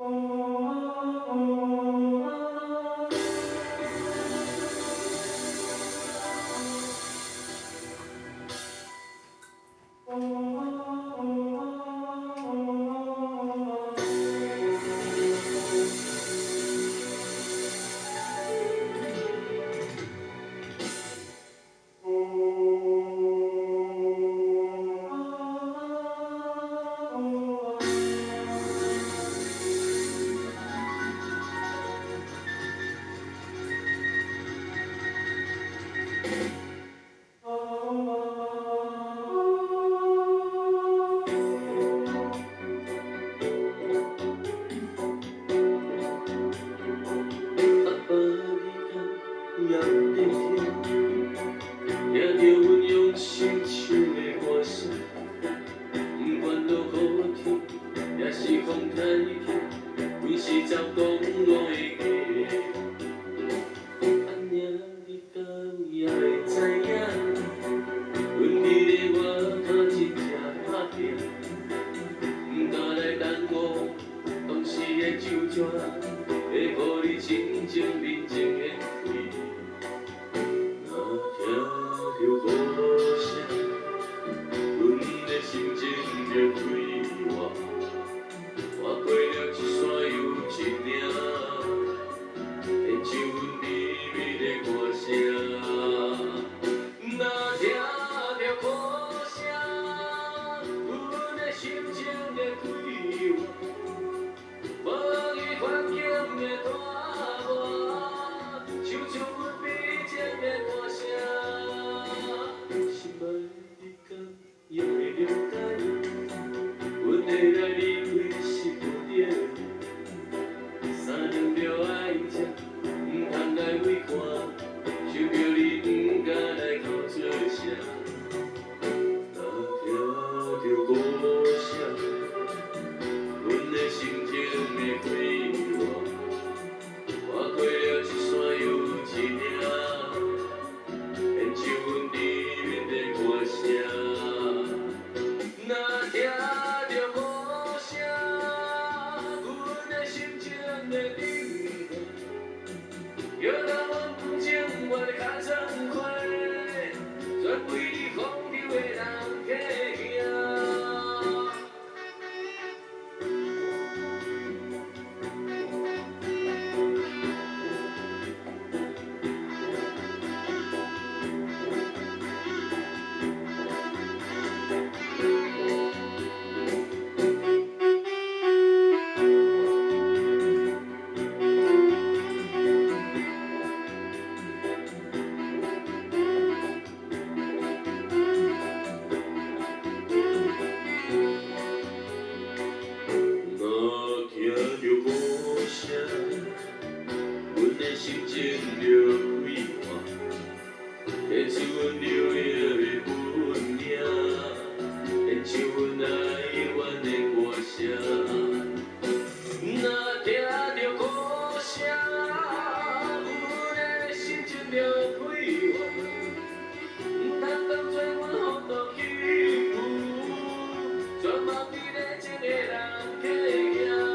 也不会听，听着阮用心唱的歌声，不管落雨天，也是风太轻，阮是走公路的街。安尼你敢也会知影，阮你咧外口真正打拼，不敢来耽误当时的酒桌，会予你真情认真的开。 听着歌声，阮的心情就快活。划过了一山又一岭，演唱阮美美的歌声。若听着歌声，阮的心情就快活。无语环境的大热，唱出阮美情的歌声。 你敢也会了解，阮的来离开是不对。三两条爱情，唔通来为看，想着你唔敢来哭出声。若听着歌声，阮的心情会快活。划过了一山又一岭，演唱阮甜蜜的歌声。 若听着歌声，阮的心情会冷落，摇到阮不情愿较爽快，全为你风流的人客行。 若听着歌声，阮的心情就快活，演唱阮流泪的本命，演唱阮爱怨的歌声。若听着歌声，阮的心情就快活，唔通当作阮风度起舞，全望你热情的人客行。